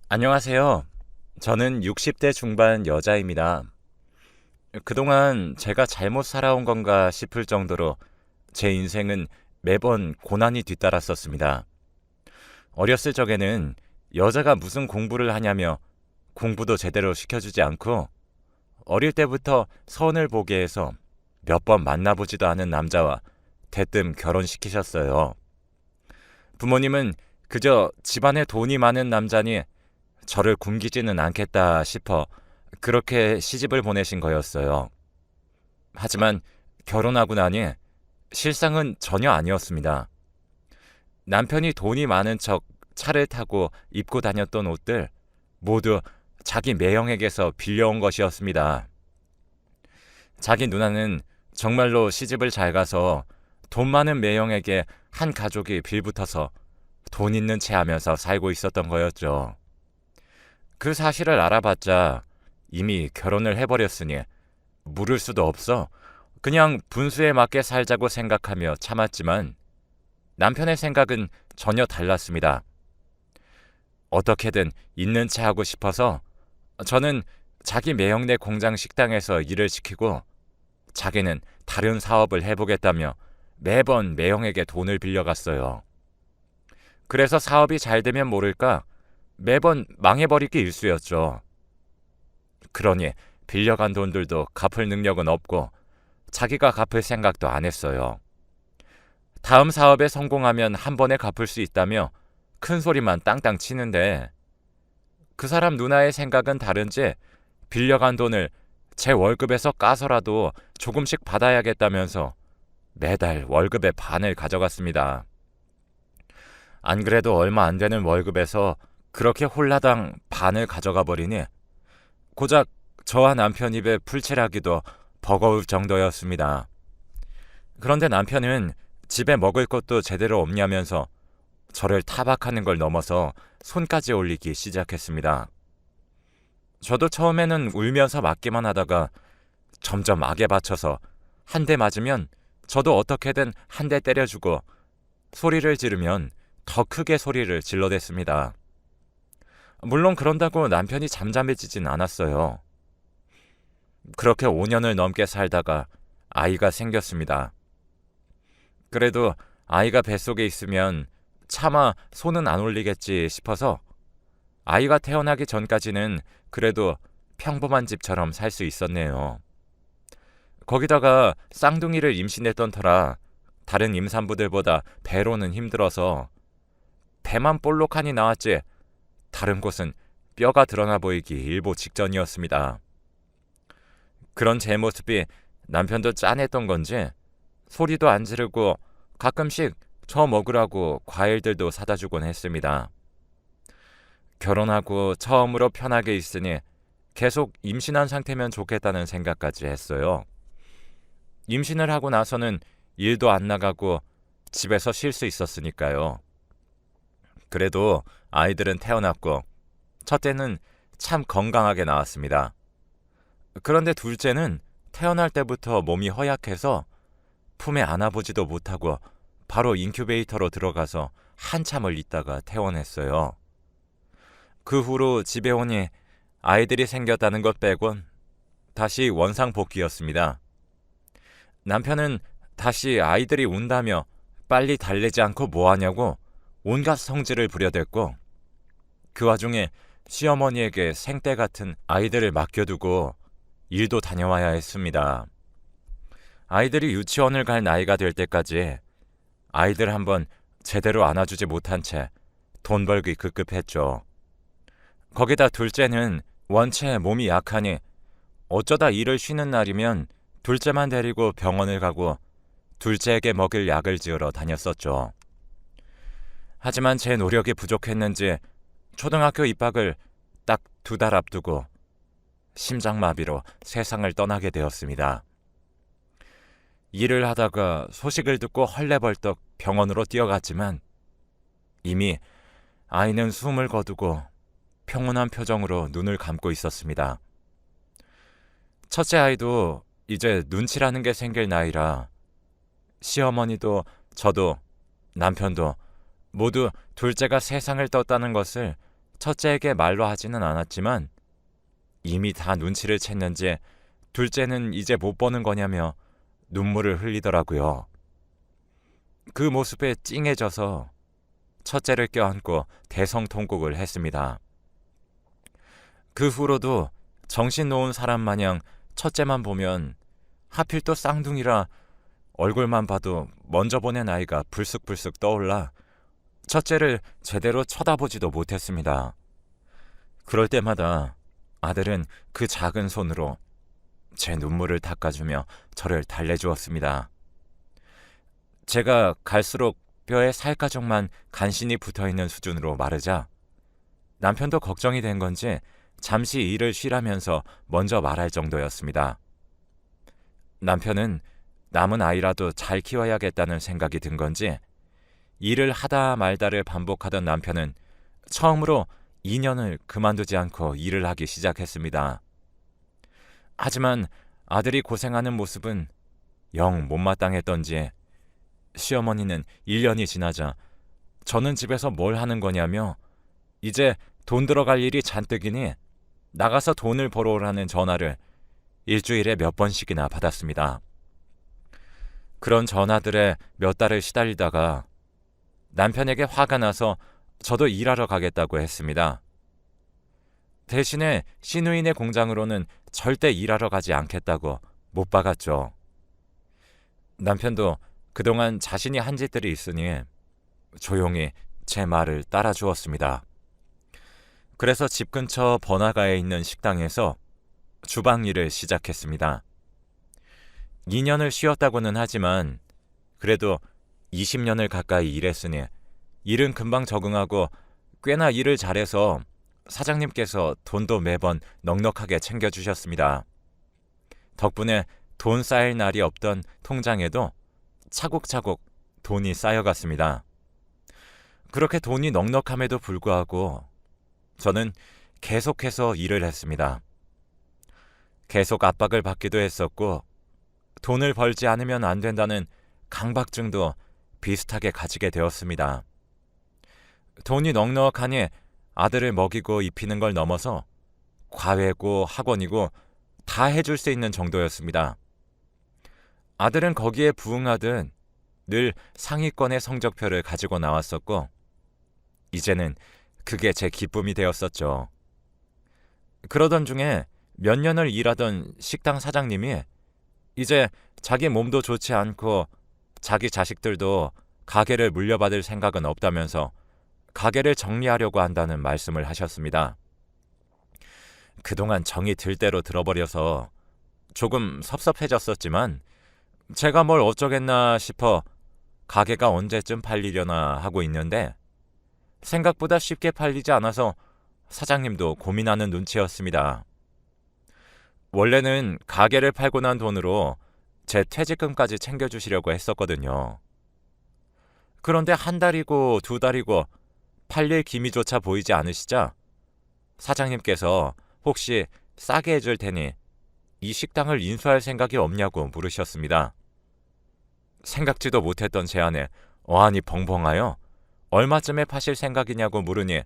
안녕하세요. 저는 60대 중반 여자입니다. 그동안 제가 잘못 살아온 건가 싶을 정도로 제 인생은 매번 고난이 뒤따랐었습니다. 어렸을 적에는 여자가 무슨 공부를 하냐며 공부도 제대로 시켜주지 않고 어릴 때부터 선을 보게 해서 몇 번 만나보지도 않은 남자와 대뜸 결혼시키셨어요. 부모님은 그저 집안에 돈이 많은 남자니 저를 굶기지는 않겠다 싶어 그렇게 시집을 보내신 거였어요. 하지만 결혼하고 나니 실상은 전혀 아니었습니다. 남편이 돈이 많은 척 차를 타고 입고 다녔던 옷들 모두 자기 매형에게서 빌려온 것이었습니다. 자기 누나는 정말로 시집을 잘 가서 돈 많은 매형에게 한 가족이 빌붙어서 돈 있는 체 하면서 살고 있었던 거였죠. 그 사실을 알아봤자 이미 결혼을 해버렸으니 물을 수도 없어 그냥 분수에 맞게 살자고 생각하며 참았지만 남편의 생각은 전혀 달랐습니다. 어떻게든 있는 체 하고 싶어서 저는 자기 매형네 공장 식당에서 일을 시키고 자기는 다른 사업을 해보겠다며 매번 매형에게 돈을 빌려갔어요. 그래서 사업이 잘 되면 모를까 매번 망해버리기 일쑤였죠. 그러니 빌려간 돈들도 갚을 능력은 없고 자기가 갚을 생각도 안 했어요. 다음 사업에 성공하면 한 번에 갚을 수 있다며 큰 소리만 땅땅 치는데 그 사람 누나의 생각은 다른지 빌려간 돈을 제 월급에서 까서라도 조금씩 받아야겠다면서 매달 월급의 반을 가져갔습니다. 안 그래도 얼마 안 되는 월급에서 그렇게 홀라당 반을 가져가 버리니 고작 저와 남편 입에 풀칠하기도 버거울 정도였습니다. 그런데 남편은 집에 먹을 것도 제대로 없냐면서 저를 타박하는 걸 넘어서 손까지 올리기 시작했습니다. 저도 처음에는 울면서 맞기만 하다가 점점 악에 받쳐서 한 대 맞으면 저도 어떻게든 한 대 때려주고 소리를 지르면 더 크게 소리를 질러댔습니다. 물론 그런다고 남편이 잠잠해지진 않았어요. 그렇게 5년을 넘게 살다가 아이가 생겼습니다. 그래도 아이가 뱃속에 있으면 차마 손은 안 올리겠지 싶어서 아이가 태어나기 전까지는 그래도 평범한 집처럼 살 수 있었네요. 거기다가 쌍둥이를 임신했던 터라 다른 임산부들보다 배로는 힘들어서 배만 볼록하니 나왔지 다른 곳은 뼈가 드러나 보이기 일보 직전이었습니다. 그런 제 모습이 남편도 짠했던 건지 소리도 안 지르고 가끔씩 저 먹으라고 과일들도 사다 주곤 했습니다. 결혼하고 처음으로 편하게 있으니 계속 임신한 상태면 좋겠다는 생각까지 했어요. 임신을 하고 나서는 일도 안 나가고 집에서 쉴 수 있었으니까요. 그래도 아이들은 태어났고 첫째는 참 건강하게 나왔습니다. 그런데 둘째는 태어날 때부터 몸이 허약해서 품에 안아보지도 못하고 바로 인큐베이터로 들어가서 한참을 있다가 퇴원했어요. 그 후로 집에 오니 아이들이 생겼다는 것 빼곤 다시 원상복귀였습니다. 남편은 다시 아이들이 운다며 빨리 달래지 않고 뭐하냐고 온갖 성질을 부려댔고 그 와중에 시어머니에게 생떼 같은 아이들을 맡겨두고 일도 다녀와야 했습니다. 아이들이 유치원을 갈 나이가 될 때까지 아이들 한번 제대로 안아주지 못한 채 돈 벌기 급급했죠. 거기다 둘째는 원체 몸이 약하니 어쩌다 일을 쉬는 날이면 둘째만 데리고 병원을 가고 둘째에게 먹일 약을 지으러 다녔었죠. 하지만 제 노력이 부족했는지 초등학교 입학을 딱 2달 앞두고 심장마비로 세상을 떠나게 되었습니다. 일을 하다가 소식을 듣고 헐레벌떡 병원으로 뛰어갔지만 이미 아이는 숨을 거두고 평온한 표정으로 눈을 감고 있었습니다. 첫째 아이도 이제 눈치라는 게 생길 나이라 시어머니도 저도 남편도 모두 둘째가 세상을 떴다는 것을 첫째에게 말로 하지는 않았지만 이미 다 눈치를 챘는지 둘째는 이제 못 보는 거냐며 눈물을 흘리더라고요. 그 모습에 찡해져서 첫째를 껴안고 대성통곡을 했습니다. 그 후로도 정신 놓은 사람 마냥 첫째만 보면, 하필 또 쌍둥이라 얼굴만 봐도 먼저 보낸 아이가 불쑥불쑥 떠올라 첫째를 제대로 쳐다보지도 못했습니다. 그럴 때마다 아들은 그 작은 손으로 제 눈물을 닦아주며 저를 달래주었습니다. 제가 갈수록 뼈에 살가죽만 간신히 붙어있는 수준으로 마르자 남편도 걱정이 된 건지 잠시 일을 쉬라면서 먼저 말할 정도였습니다. 남편은 남은 아이라도 잘 키워야겠다는 생각이 든 건지 일을 하다 말다를 반복하던 남편은 처음으로 2년을 그만두지 않고 일을 하기 시작했습니다. 하지만 아들이 고생하는 모습은 영 못마땅했던지 시어머니는 1년이 지나자 저는 집에서 뭘 하는 거냐며 이제 돈 들어갈 일이 잔뜩이니 나가서 돈을 벌어오라는 전화를 일주일에 몇 번씩이나 받았습니다. 그런 전화들에 몇 달을 시달리다가 남편에게 화가 나서 저도 일하러 가겠다고 했습니다. 대신에 시누이네 공장으로는 절대 일하러 가지 않겠다고 못 박았죠. 남편도 그동안 자신이 한 짓들이 있으니 조용히 제 말을 따라주었습니다. 그래서 집 근처 번화가에 있는 식당에서 주방 일을 시작했습니다. 2년을 쉬었다고는 하지만 그래도 20년을 가까이 일했으니 일은 금방 적응하고 꽤나 일을 잘해서 사장님께서 돈도 매번 넉넉하게 챙겨주셨습니다. 덕분에 돈 쌓일 날이 없던 통장에도 차곡차곡 돈이 쌓여갔습니다. 그렇게 돈이 넉넉함에도 불구하고 저는 계속해서 일을 했습니다. 계속 압박을 받기도 했었고 돈을 벌지 않으면 안 된다는 강박증도 비슷하게 가지게 되었습니다. 돈이 넉넉하니 아들을 먹이고 입히는 걸 넘어서 과외고 학원이고 다 해줄 수 있는 정도였습니다. 아들은 거기에 부응하듯 늘 상위권의 성적표를 가지고 나왔었고 이제는 그게 제 기쁨이 되었었죠. 그러던 중에 몇 년을 일하던 식당 사장님이 이제 자기 몸도 좋지 않고 자기 자식들도 가게를 물려받을 생각은 없다면서 가게를 정리하려고 한다는 말씀을 하셨습니다. 그동안 정이 들 대로 들어버려서 조금 섭섭해졌었지만 제가 뭘 어쩌겠나 싶어 가게가 언제쯤 팔리려나 하고 있는데 생각보다 쉽게 팔리지 않아서 사장님도 고민하는 눈치였습니다. 원래는 가게를 팔고 난 돈으로 제 퇴직금까지 챙겨주시려고 했었거든요. 그런데 한 달이고 두 달이고 팔릴 기미조차 보이지 않으시자 사장님께서 혹시 싸게 해줄 테니 이 식당을 인수할 생각이 없냐고 물으셨습니다. 생각지도 못했던 제안에 어안이 벙벙하여 얼마쯤에 파실 생각이냐고 물으니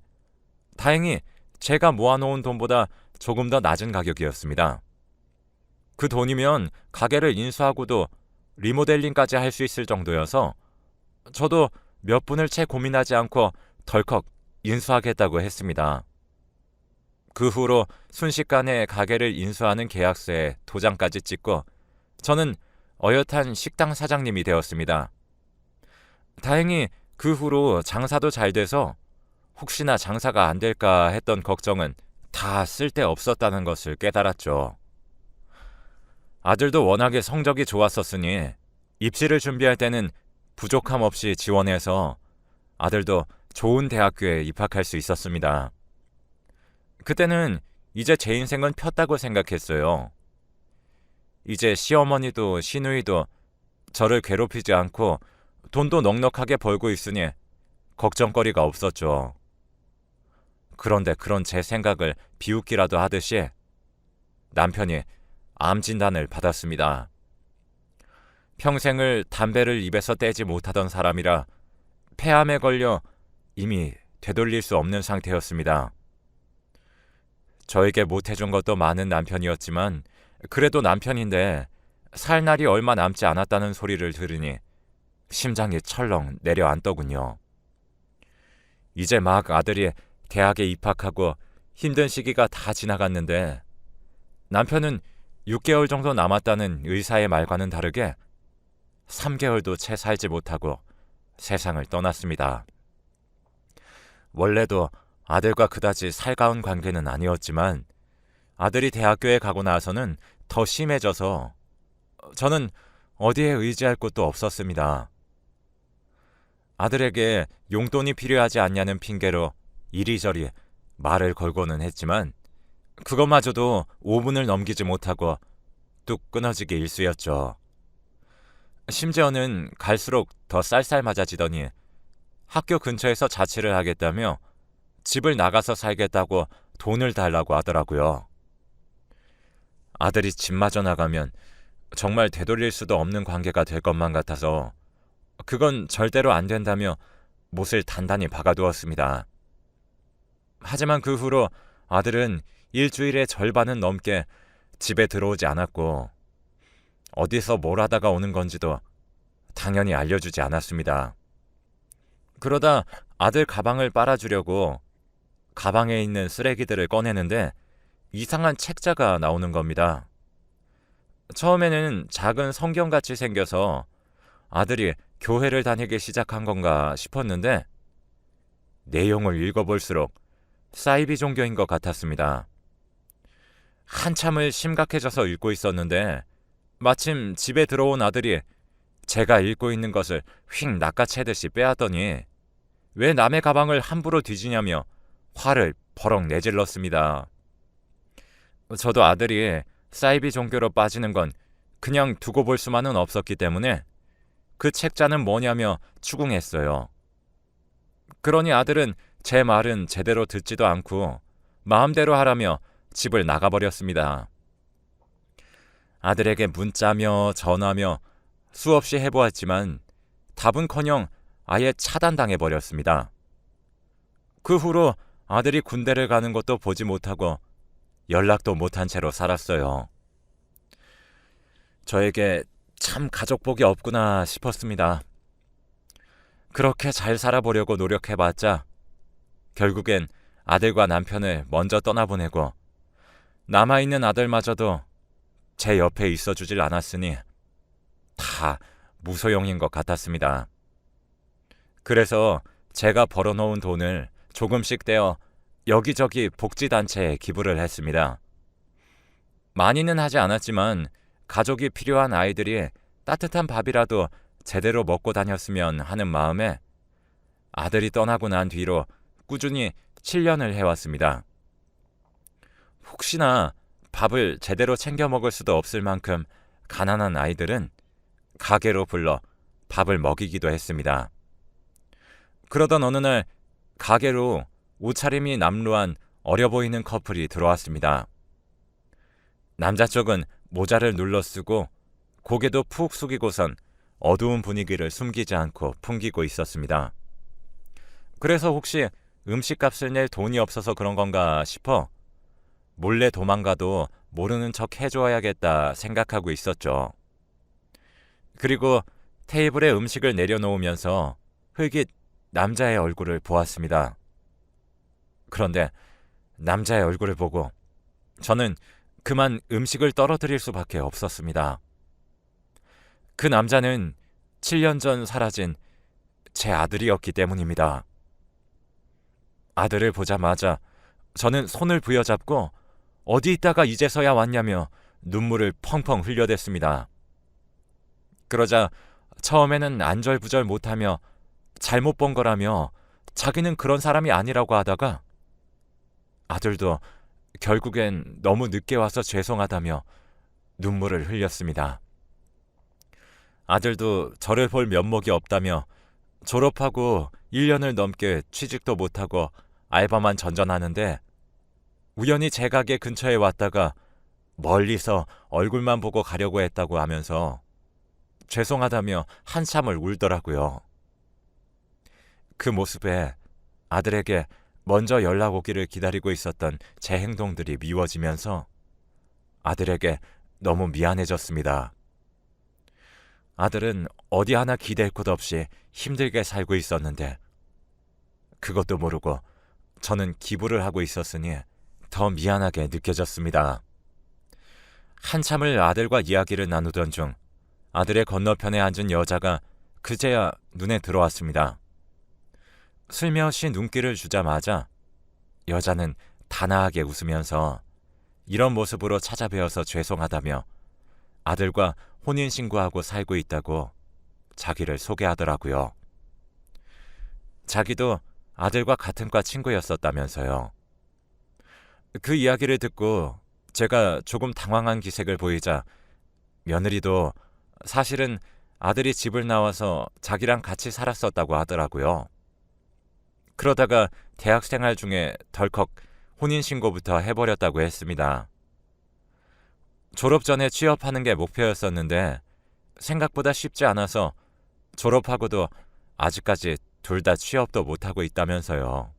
다행히 제가 모아놓은 돈보다 조금 더 낮은 가격이었습니다. 그 돈이면 가게를 인수하고도 리모델링까지 할 수 있을 정도여서 저도 몇 분을 채 고민하지 않고 덜컥 인수하겠다고 했습니다. 그 후로 순식간에 가게를 인수하는 계약서에 도장까지 찍고 저는 어엿한 식당 사장님이 되었습니다. 다행히 그 후로 장사도 잘 돼서 혹시나 장사가 안 될까 했던 걱정은 다 쓸데없었다는 것을 깨달았죠. 아들도 워낙에 성적이 좋았었으니 입시를 준비할 때는 부족함 없이 지원해서 아들도 좋은 대학교에 입학할 수 있었습니다. 그때는 이제 제 인생은 폈다고 생각했어요. 이제 시어머니도 시누이도 저를 괴롭히지 않고 돈도 넉넉하게 벌고 있으니 걱정거리가 없었죠. 그런데 그런 제 생각을 비웃기라도 하듯이 남편이 암 진단을 받았습니다. 평생을 담배를 입에서 떼지 못하던 사람이라 폐암에 걸려 이미 되돌릴 수 없는 상태였습니다. 저에게 못해준 것도 많은 남편이었지만 그래도 남편인데 살 날이 얼마 남지 않았다는 소리를 들으니 심장이 철렁 내려앉더군요. 이제 막 아들이 대학에 입학하고 힘든 시기가 다 지나갔는데 남편은 6개월 정도 남았다는 의사의 말과는 다르게 3개월도 채 살지 못하고 세상을 떠났습니다. 원래도 아들과 그다지 살가운 관계는 아니었지만 아들이 대학교에 가고 나서는 더 심해져서 저는 어디에 의지할 곳도 없었습니다. 아들에게 용돈이 필요하지 않냐는 핑계로 이리저리 말을 걸고는 했지만 그것마저도 5분을 넘기지 못하고 뚝 끊어지기 일쑤였죠. 심지어는 갈수록 더 쌀쌀맞아지더니 학교 근처에서 자취를 하겠다며 집을 나가서 살겠다고 돈을 달라고 하더라고요. 아들이 집마저 나가면 정말 되돌릴 수도 없는 관계가 될 것만 같아서 그건 절대로 안 된다며 못을 단단히 박아두었습니다. 하지만 그 후로 아들은 일주일의 절반은 넘게 집에 들어오지 않았고 어디서 뭘 하다가 오는 건지도 당연히 알려주지 않았습니다. 그러다 아들 가방을 빨아주려고 가방에 있는 쓰레기들을 꺼내는데 이상한 책자가 나오는 겁니다. 처음에는 작은 성경같이 생겨서 아들이 교회를 다니기 시작한 건가 싶었는데 내용을 읽어볼수록 사이비 종교인 것 같았습니다. 한참을 심각해져서 읽고 있었는데 마침 집에 들어온 아들이 제가 읽고 있는 것을 휙 낚아채듯이 빼앗더니 왜 남의 가방을 함부로 뒤지냐며 화를 버럭 내질렀습니다. 저도 아들이 사이비 종교로 빠지는 건 그냥 두고 볼 수만은 없었기 때문에 그 책자는 뭐냐며 추궁했어요. 그러니 아들은 제 말은 제대로 듣지도 않고 마음대로 하라며 집을 나가버렸습니다. 아들에게 문자며 전화며 수없이 해보았지만 답은커녕 아예 차단당해버렸습니다. 그 후로 아들이 군대를 가는 것도 보지 못하고 연락도 못한 채로 살았어요. 저에게 참 가족복이 없구나 싶었습니다. 그렇게 잘 살아보려고 노력해봤자 결국엔 아들과 남편을 먼저 떠나보내고 남아있는 아들마저도 제 옆에 있어주질 않았으니 다 무소용인 것 같았습니다. 그래서 제가 벌어놓은 돈을 조금씩 떼어 여기저기 복지단체에 기부를 했습니다. 많이는 하지 않았지만 가족이 필요한 아이들이 따뜻한 밥이라도 제대로 먹고 다녔으면 하는 마음에 아들이 떠나고 난 뒤로 꾸준히 7년을 해왔습니다. 혹시나 밥을 제대로 챙겨 먹을 수도 없을 만큼 가난한 아이들은 가게로 불러 밥을 먹이기도 했습니다. 그러던 어느 날 가게로 옷차림이 남루한 어려 보이는 커플이 들어왔습니다. 남자 쪽은 모자를 눌러 쓰고 고개도 푹 숙이고선 어두운 분위기를 숨기지 않고 풍기고 있었습니다. 그래서 혹시 음식값을 낼 돈이 없어서 그런 건가 싶어 몰래 도망가도 모르는 척 해줘야겠다 생각하고 있었죠. 그리고 테이블에 음식을 내려놓으면서 흘깃 남자의 얼굴을 보았습니다. 그런데 남자의 얼굴을 보고 저는 그만 음식을 떨어뜨릴 수밖에 없었습니다. 그 남자는 7년 전 사라진 제 아들이었기 때문입니다. 아들을 보자마자 저는 손을 부여잡고 어디 있다가 이제서야 왔냐며 눈물을 펑펑 흘려댔습니다. 그러자 처음에는 안절부절 못하며 잘못 본 거라며 자기는 그런 사람이 아니라고 하다가 아들도 결국엔 너무 늦게 와서 죄송하다며 눈물을 흘렸습니다. 아들도 저를 볼 면목이 없다며 졸업하고 1년을 넘게 취직도 못하고 알바만 전전하는데 우연히 제 가게 근처에 왔다가 멀리서 얼굴만 보고 가려고 했다고 하면서 죄송하다며 한참을 울더라고요. 그 모습에 아들에게 먼저 연락 오기를 기다리고 있었던 제 행동들이 미워지면서 아들에게 너무 미안해졌습니다. 아들은 어디 하나 기댈 곳 없이 힘들게 살고 있었는데 그것도 모르고 저는 기부를 하고 있었으니 더 미안하게 느껴졌습니다. 한참을 아들과 이야기를 나누던 중 아들의 건너편에 앉은 여자가 그제야 눈에 들어왔습니다. 슬며시 눈길을 주자마자 여자는 단아하게 웃으면서 이런 모습으로 찾아뵈어서 죄송하다며 아들과 혼인신고하고 살고 있다고 자기를 소개하더라고요. 자기도 아들과 같은 과 친구였었다면서요. 그 이야기를 듣고 제가 조금 당황한 기색을 보이자 며느리도 사실은 아들이 집을 나와서 자기랑 같이 살았었다고 하더라고요. 그러다가 대학 생활 중에 덜컥 혼인신고부터 해버렸다고 했습니다. 졸업 전에 취업하는 게 목표였었는데 생각보다 쉽지 않아서 졸업하고도 아직까지 둘 다 취업도 못하고 있다면서요.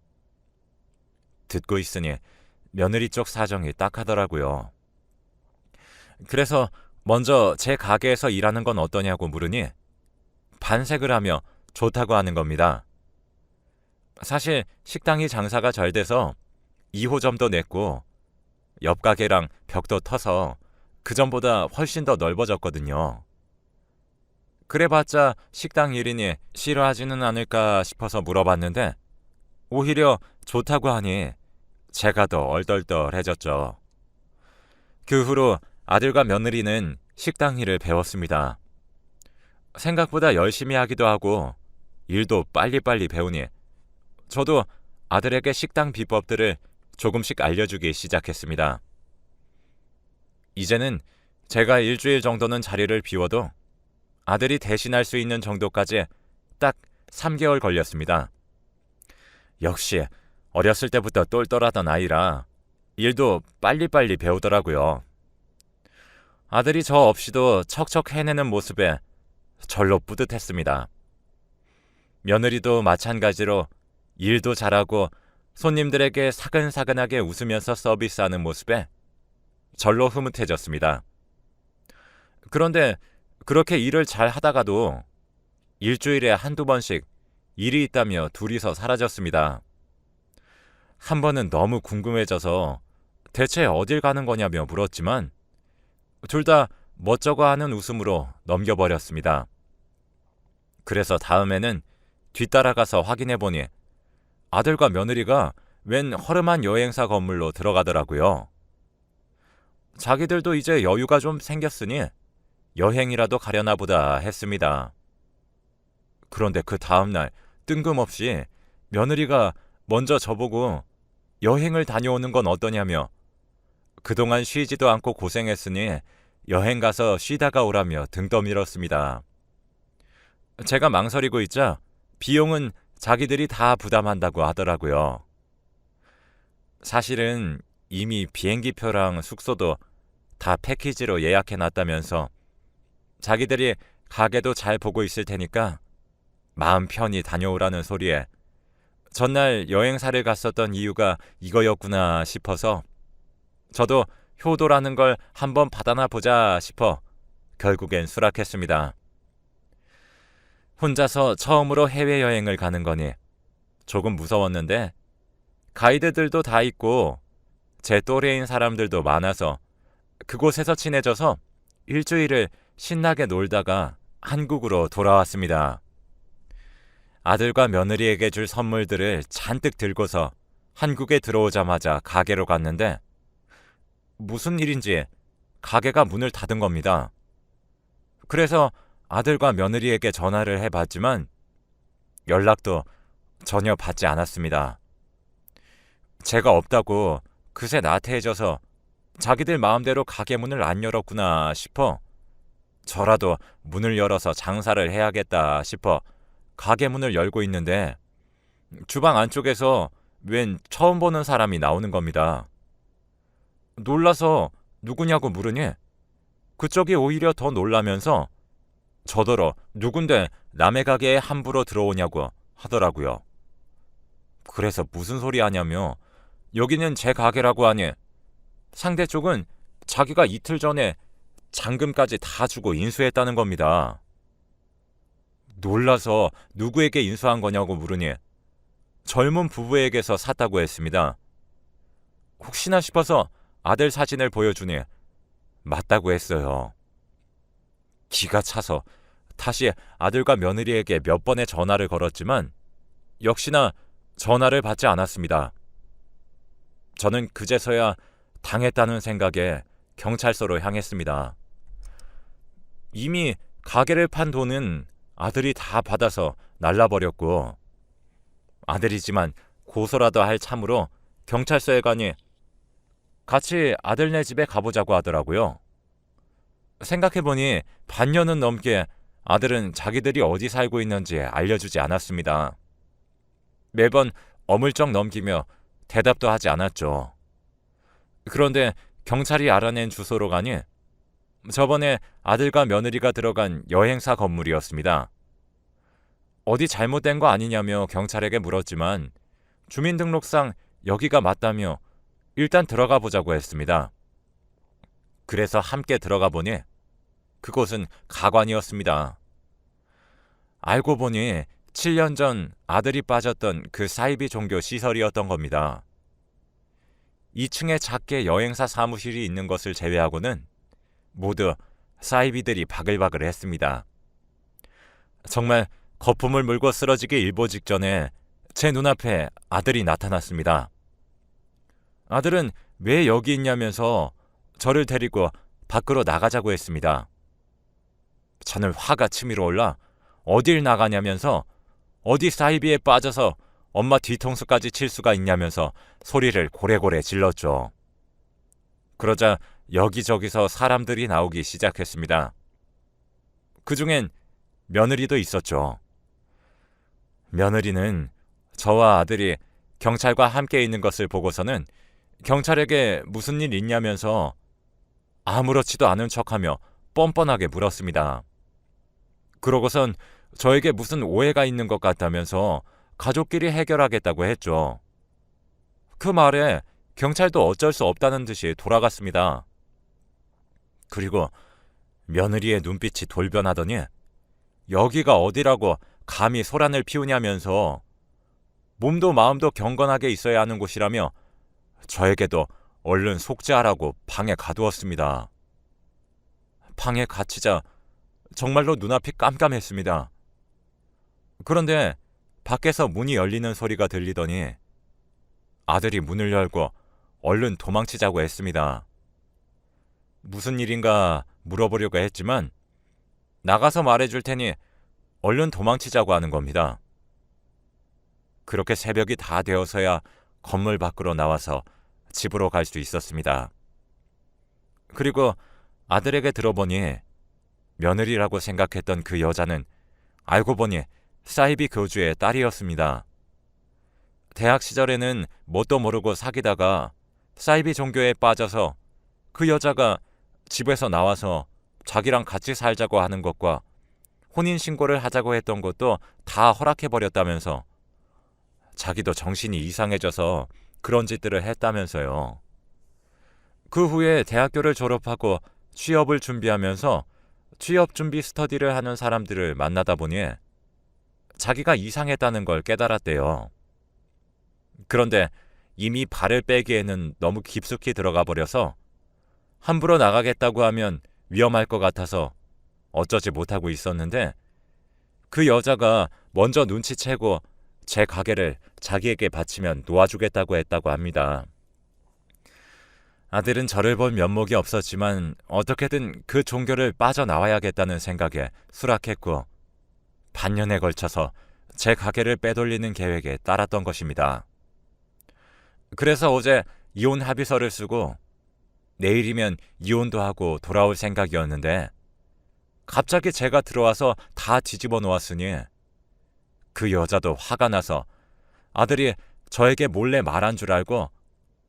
듣고 있으니 며느리 쪽 사정이 딱하더라고요. 그래서 먼저 제 가게에서 일하는 건 어떠냐고 물으니 반색을 하며 좋다고 하는 겁니다. 사실 식당이 장사가 잘 돼서 2호점도 냈고 옆 가게랑 벽도 터서 그전보다 훨씬 더 넓어졌거든요. 그래봤자 식당 일이니 싫어하지는 않을까 싶어서 물어봤는데 오히려 좋다고 하니 제가 더 얼떨떨해졌죠. 그 후로 아들과 며느리는 식당 일을 배웠습니다. 생각보다 열심히 하기도 하고 일도 빨리빨리 배우니 저도 아들에게 식당 비법들을 조금씩 알려주기 시작했습니다. 이제는 제가 일주일 정도는 자리를 비워도 아들이 대신할 수 있는 정도까지 딱 3개월 걸렸습니다. 역시 어렸을 때부터 똘똘하던 아이라 일도 빨리빨리 배우더라고요. 아들이 저 없이도 척척 해내는 모습에 절로 뿌듯했습니다. 며느리도 마찬가지로 일도 잘하고 손님들에게 사근사근하게 웃으면서 서비스하는 모습에 절로 흐뭇해졌습니다. 그런데 그렇게 일을 잘 하다가도 일주일에 한두 번씩 일이 있다며 둘이서 사라졌습니다. 한 번은 너무 궁금해져서 대체 어딜 가는 거냐며 물었지만 둘 다 멋쩍어 하는 웃음으로 넘겨버렸습니다. 그래서 다음에는 뒤따라가서 확인해보니 아들과 며느리가 웬 허름한 여행사 건물로 들어가더라고요. 자기들도 이제 여유가 좀 생겼으니 여행이라도 가려나 보다 했습니다. 그런데 그 다음날 뜬금없이 며느리가 먼저 저보고 여행을 다녀오는 건 어떠냐며 그동안 쉬지도 않고 고생했으니 여행 가서 쉬다가 오라며 등 떠밀었습니다. 제가 망설이고 있자 비용은 자기들이 다 부담한다고 하더라고요. 사실은 이미 비행기표랑 숙소도 다 패키지로 예약해놨다면서 자기들이 가게도 잘 보고 있을 테니까 마음 편히 다녀오라는 소리에 전날 여행사를 갔었던 이유가 이거였구나 싶어서 저도 효도라는 걸 한번 받아나 보자 싶어 결국엔 수락했습니다. 혼자서 처음으로 해외여행을 가는 거니 조금 무서웠는데 가이드들도 다 있고 제 또래인 사람들도 많아서 그곳에서 친해져서 일주일을 신나게 놀다가 한국으로 돌아왔습니다. 아들과 며느리에게 줄 선물들을 잔뜩 들고서 한국에 들어오자마자 가게로 갔는데 무슨 일인지 가게가 문을 닫은 겁니다. 그래서 아들과 며느리에게 전화를 해봤지만 연락도 전혀 받지 않았습니다. 제가 없다고 그새 나태해져서 자기들 마음대로 가게 문을 안 열었구나 싶어 저라도 문을 열어서 장사를 해야겠다 싶어 가게 문을 열고 있는데 주방 안쪽에서 웬 처음 보는 사람이 나오는 겁니다. 놀라서 누구냐고 물으니 그쪽이 오히려 더 놀라면서 저더러 누군데 남의 가게에 함부로 들어오냐고 하더라고요. 그래서 무슨 소리 하냐며 여기는 제 가게라고 하니 상대 쪽은 자기가 이틀 전에 잔금까지 다 주고 인수했다는 겁니다. 놀라서 누구에게 인수한 거냐고 물으니 젊은 부부에게서 샀다고 했습니다. 혹시나 싶어서 아들 사진을 보여주니 맞다고 했어요. 기가 차서 다시 아들과 며느리에게 몇 번의 전화를 걸었지만 역시나 전화를 받지 않았습니다. 저는 그제서야 당했다는 생각에 경찰서로 향했습니다. 이미 가게를 판 돈은 아들이 다 받아서 날라버렸고 아들이지만 고소라도 할 참으로 경찰서에 가니 같이 아들네 집에 가보자고 하더라고요. 생각해보니 반년은 넘게 아들은 자기들이 어디 살고 있는지 알려주지 않았습니다. 매번 어물쩍 넘기며 대답도 하지 않았죠. 그런데 경찰이 알아낸 주소로 가니 저번에 아들과 며느리가 들어간 여행사 건물이었습니다. 어디 잘못된 거 아니냐며 경찰에게 물었지만 주민등록상 여기가 맞다며 일단 들어가 보자고 했습니다. 그래서 함께 들어가 보니 그곳은 가관이었습니다. 알고 보니 7년 전 아들이 빠졌던 그 사이비 종교 시설이었던 겁니다. 2층에 작게 여행사 사무실이 있는 것을 제외하고는 모두 사이비들이 바글바글 했습니다. 정말 거품을 물고 쓰러지기 일보 직전에 제 눈앞에 아들이 나타났습니다. 아들은 왜 여기 있냐면서 저를 데리고 밖으로 나가자고 했습니다. 저는 화가 치밀어 올라 어딜 나가냐면서 어디 사이비에 빠져서 엄마 뒤통수까지 칠 수가 있냐면서 소리를 고래고래 질렀죠. 그러자 여기저기서 사람들이 나오기 시작했습니다. 그중엔 며느리도 있었죠. 며느리는 저와 아들이 경찰과 함께 있는 것을 보고서는 경찰에게 무슨 일 있냐면서 아무렇지도 않은 척하며 뻔뻔하게 물었습니다. 그러고선 저에게 무슨 오해가 있는 것 같다면서 가족끼리 해결하겠다고 했죠. 그 말에 경찰도 어쩔 수 없다는 듯이 돌아갔습니다. 그리고 며느리의 눈빛이 돌변하더니 여기가 어디라고 감히 소란을 피우냐면서 몸도 마음도 경건하게 있어야 하는 곳이라며 저에게도 얼른 속죄하라고 방에 가두었습니다. 방에 갇히자 정말로 눈앞이 깜깜했습니다. 그런데 밖에서 문이 열리는 소리가 들리더니 아들이 문을 열고 얼른 도망치자고 했습니다. 무슨 일인가 물어보려고 했지만 나가서 말해줄 테니 얼른 도망치자고 하는 겁니다. 그렇게 새벽이 다 되어서야 건물 밖으로 나와서 집으로 갈 수 있었습니다. 그리고 아들에게 들어보니 며느리라고 생각했던 그 여자는 알고 보니 사이비 교주의 딸이었습니다. 대학 시절에는 뭣도 모르고 사귀다가 사이비 종교에 빠져서 그 여자가 집에서 나와서 자기랑 같이 살자고 하는 것과 혼인신고를 하자고 했던 것도 다 허락해버렸다면서 자기도 정신이 이상해져서 그런 짓들을 했다면서요. 그 후에 대학교를 졸업하고 취업을 준비하면서 취업 준비 스터디를 하는 사람들을 만나다 보니 자기가 이상했다는 걸 깨달았대요. 그런데 이미 발을 빼기에는 너무 깊숙이 들어가 버려서 함부로 나가겠다고 하면 위험할 것 같아서 어쩌지 못하고 있었는데 그 여자가 먼저 눈치채고 제 가게를 자기에게 바치면 놓아주겠다고 했다고 합니다. 아들은 저를 본 면목이 없었지만 어떻게든 그 종교를 빠져나와야겠다는 생각에 수락했고 반년에 걸쳐서 제 가게를 빼돌리는 계획에 따랐던 것입니다. 그래서 어제 이혼 합의서를 쓰고 내일이면 이혼도 하고 돌아올 생각이었는데 갑자기 제가 들어와서 다 뒤집어 놓았으니 그 여자도 화가 나서 아들이 저에게 몰래 말한 줄 알고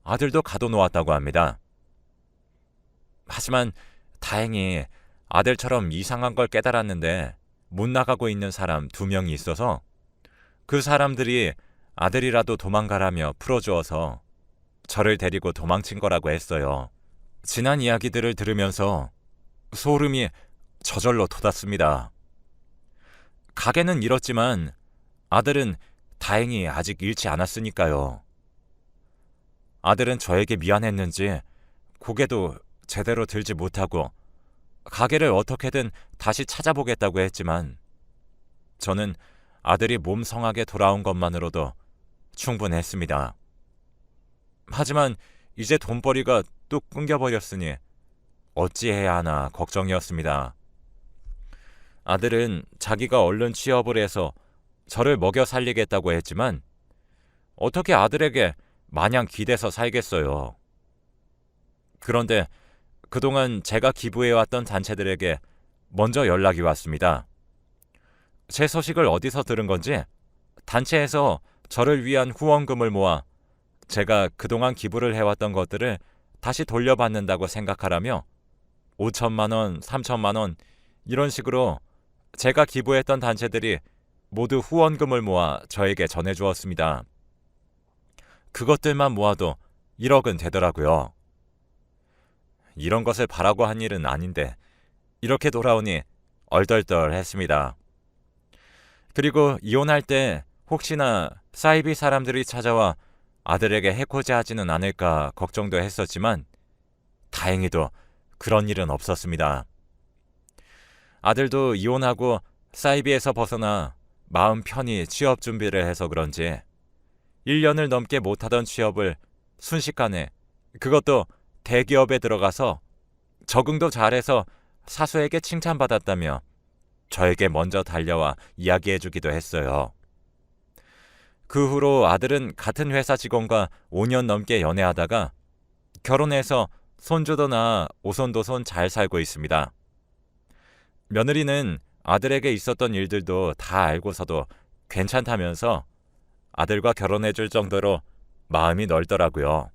아들도 가둬놓았다고 합니다. 하지만 다행히 아들처럼 이상한 걸 깨달았는데 못 나가고 있는 사람 2명이 있어서 그 사람들이 아들이라도 도망가라며 풀어주어서 저를 데리고 도망친 거라고 했어요. 지난 이야기들을 들으면서 소름이 저절로 돋았습니다. 가게는 잃었지만 아들은 다행히 아직 잃지 않았으니까요. 아들은 저에게 미안했는지 고개도 제대로 들지 못하고 가게를 어떻게든 다시 찾아보겠다고 했지만 저는 아들이 몸성하게 돌아온 것만으로도 충분했습니다. 하지만 이제 돈벌이가 뚝 끊겨버렸으니 어찌해야 하나 걱정이었습니다. 아들은 자기가 얼른 취업을 해서 저를 먹여 살리겠다고 했지만 어떻게 아들에게 마냥 기대서 살겠어요. 그런데 그동안 제가 기부해왔던 단체들에게 먼저 연락이 왔습니다. 제 소식을 어디서 들은 건지 단체에서 저를 위한 후원금을 모아 제가 그동안 기부를 해왔던 것들을 다시 돌려받는다고 생각하라며 5천만 원, 3천만 원 이런 식으로 제가 기부했던 단체들이 모두 후원금을 모아 저에게 전해주었습니다. 그것들만 모아도 1억은 되더라고요. 이런 것을 바라고 한 일은 아닌데 이렇게 돌아오니 얼떨떨했습니다. 그리고 이혼할 때 혹시나 사이비 사람들이 찾아와 아들에게 해코지하지는 않을까 걱정도 했었지만 다행히도 그런 일은 없었습니다. 아들도 이혼하고 사이비에서 벗어나 마음 편히 취업 준비를 해서 그런지 1년을 넘게 못하던 취업을 순식간에, 그것도 대기업에 들어가서 적응도 잘해서 사수에게 칭찬받았다며 저에게 먼저 달려와 이야기해주기도 했어요. 그 후로 아들은 같은 회사 직원과 5년 넘게 연애하다가 결혼해서 손주도 낳아 오손도손 잘 살고 있습니다. 며느리는 아들에게 있었던 일들도 다 알고서도 괜찮다면서 아들과 결혼해줄 정도로 마음이 넓더라고요.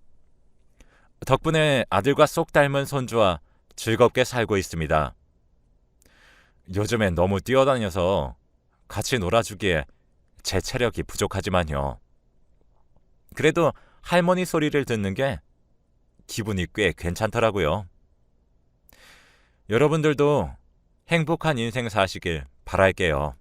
덕분에 아들과 쏙 닮은 손주와 즐겁게 살고 있습니다. 요즘엔 너무 뛰어다녀서 같이 놀아주기에 제 체력이 부족하지만요. 그래도 할머니 소리를 듣는 게 기분이 꽤 괜찮더라고요. 여러분들도 행복한 인생 사시길 바랄게요.